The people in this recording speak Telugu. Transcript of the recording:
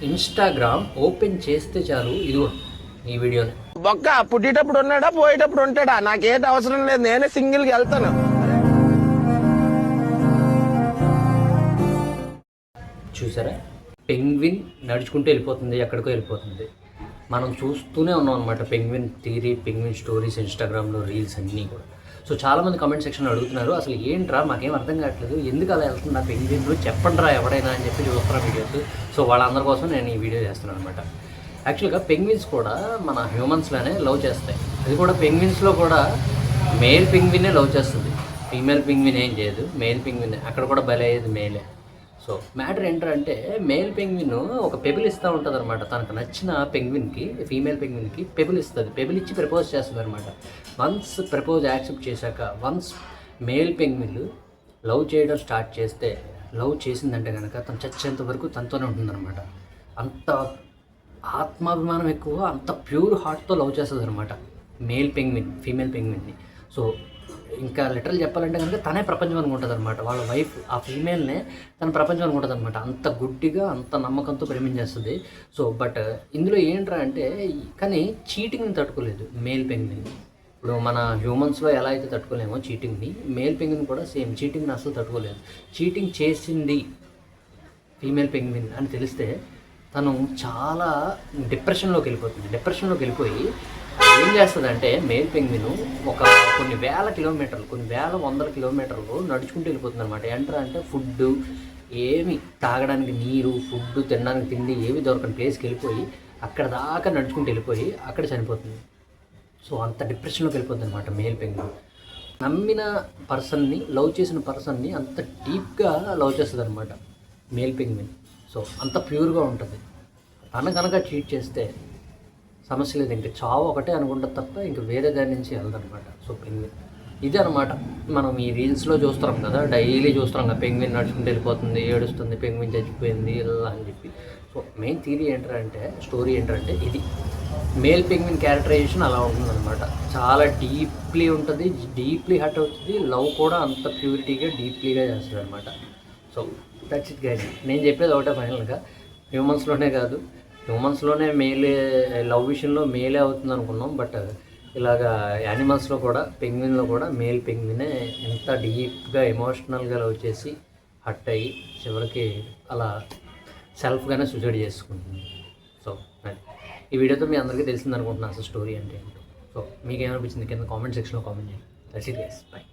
ఇన్స్టాగ్రామ్ ఓపెన్ చేస్తే చాలు ఇదిగో ఈ వీడియోని. బొక్క పుట్టేటప్పుడు ఉన్నాడా పోయేటప్పుడు ఉంటాడా నాకేంటి అవసరం లేదు, నేనే సింగిల్గా వెళ్తాను. చూసారా, పెంగ్విన్ నడుచుకుంటూ వెళ్ళిపోతుంది, ఎక్కడికో వెళ్ళిపోతుంది. మనం చూస్తూనే ఉన్నాం అనమాట పెంగ్విన్ థియరీ, పెంగ్విన్ స్టోరీస్, ఇన్స్టాగ్రామ్లో రీల్స్ అన్నీ కూడా. సో చాలామంది కామెంట్ సెక్షన్లో అడుగుతున్నారు, అసలు ఏంట్రా మాకేం అర్థం కావట్లేదు, ఎందుకు అలా వెళ్తున్నా పెంగ్విన్, చెప్పండి రా ఎవడైనా అని చెప్పి చూస్తున్నా వీడియోస్. సో వాళ్ళందరి కోసం నేను ఈ వీడియో చేస్తున్నాను అనమాట. యాక్చువల్గా పెంగ్విన్స్ కూడా మన హ్యూమన్స్లోనే లవ్ చేస్తాయి. అది కూడా పెంగ్విన్స్లో కూడా మేల్ పెంగ్వినే లవ్ చేస్తుంది, ఫీమేల్ పెంగ్విన్ ఏం చేయదు, మేల్ పెంగ్విన్. అక్కడ కూడా బలి అయ్యేది మేలే. సో మ్యాటర్ ఏంటంటే మేల్ పెంగ్విన్ ఒక పెబుల్ ఇస్తూ ఉంటుంది అనమాట. తనకు నచ్చిన పెంగ్విన్కి, ఫీమేల్ పెంగ్విన్కి పెబుల్ ఇస్తుంది, పెబుల్ ఇచ్చి ప్రపోజ్ చేస్తుంది అనమాట. వన్స్ ప్రపోజ్ యాక్సెప్ట్ చేశాక, వన్స్ మేల్ పెంగ్విన్ లవ్ చేయడం స్టార్ట్ చేస్తే, లవ్ చేసిందంటే కనుక తను చచ్చేంత వరకు తనతోనే ఉంటుందన్నమాట. అంత ఆత్మాభిమానం ఎక్కువ, అంత ప్యూర్ హార్ట్తో లవ్ చేస్తుంది అనమాట మేల్ పెంగ్విన్ ఫీమేల్ పెంగ్విన్ని. సో ఇంకా లిటరల్ చెప్పాలంటే కనుక తనే ప్రపంచం అనుకుంటుంది అనమాట. వాళ్ళ వైఫ్ ఆ ఫీమేల్నే తన ప్రపంచం అనుకుంటుంది అనమాట. అంత గుడ్డిగా, అంత నమ్మకంతో ప్రేమించేస్తుంది. సో బట్ ఇందులో ఏంట్రా అంటే, కానీ చీటింగ్ని తట్టుకోలేదు మేల్ పెంగ్విన్. ఇప్పుడు మన హ్యూమన్స్లో ఎలా అయితే తట్టుకోలేమో చీటింగ్ని, మేల్ పెంగ్విన్ కూడా సేమ్ చీటింగ్ని అసలు తట్టుకోలేదు. చీటింగ్ చేసింది ఫీమేల్ పెంగ్విన్ అని తెలిస్తే తను చాలా డిప్రెషన్లోకి వెళ్ళిపోతుంది. డిప్రెషన్లోకి వెళ్ళిపోయి ఏం చేస్తుందంటే మేల్ పెంగ్విన్ ఒక కొన్ని వేల కిలోమీటర్లు, కొన్ని వేల వందల కిలోమీటర్లు నడుచుకుంటూ వెళ్ళిపోతుంది అనమాట. ఎంటర్ అంటే ఫుడ్ ఏమి, తాగడానికి నీరు, ఫుడ్ తినడానికి తిండి ఏవి దొరకని ప్లేస్కి వెళ్ళిపోయి అక్కడ దాకా నడుచుకుంటూ వెళ్ళిపోయి అక్కడ చనిపోతుంది. సో అంత డిప్రెషన్లోకి వెళ్ళిపోతుంది అనమాట మేల్ పెంగ్విన్. నమ్మిన పర్సన్ని, లవ్ చేసిన పర్సన్ని అంత డీప్గా లవ్ చేస్తుంది అనమాట మేల్ పెంగ్విన్. సో అంత ప్యూర్గా ఉంటుంది. తన కనుక చీట్ చేస్తే సమస్య లేదు, ఇంక చావు ఒకటే అనుకుంటుంది తప్ప ఇంక వేరే దాని నుంచి వెళ్ళదనమాట. సో పెంగ్విన్ ఇది అనమాట. మనం ఈ రీల్స్లో చూస్తున్నాం కదా, డైలీ చూస్తున్నాం కదా, పెంగ్విన్ నడుచుకుంటూ వెళ్ళిపోతుంది, ఏడుస్తుంది, పెంగ్విన్ చచ్చిపోయింది ఇలా అని చెప్పి. సో మెయిన్ థియరీ ఏంటంటే, స్టోరీ ఏంటంటే ఇది మేల్ పెంగ్విన్ క్యారెక్టరైజేషన్ అలా ఉంటుందన్నమాట. చాలా డీప్లీ ఉంటుంది, డీప్లీ హర్ట్ అవుతుంది, లవ్ కూడా అంత ప్యూరిటీగా డీప్లీగా చేస్తుంది అనమాట. So that's it guys. నేను చెప్పేది ఒకటే ఫైనల్గా, హ్యూమన్స్లోనే కాదు, హ్యూమన్స్లోనే మేలే లవ్ విషయంలో మేలే అవుతుంది అనుకున్నాం. బట్ ఇలాగా యానిమల్స్లో కూడా, పెంగ్విన్లో కూడా మేల్ పెంగ్వినే ఎంత డీప్గా ఎమోషనల్గా లవ్ చేసి హర్ట్ అయ్యి చివరికి అలా సెల్ఫ్గానే సూసైడ్ చేసుకుంటుంది. సో ఈ వీడియోతో మీ అందరికీ తెలిసింది అనుకుంటున్నాను అసలు స్టోరీ అంటే ఏంటో. సో మీకు ఏమనిపించింది కింద కామెంట్ సెక్షన్లో కామెంట్ చేయండి. That's it guys, by.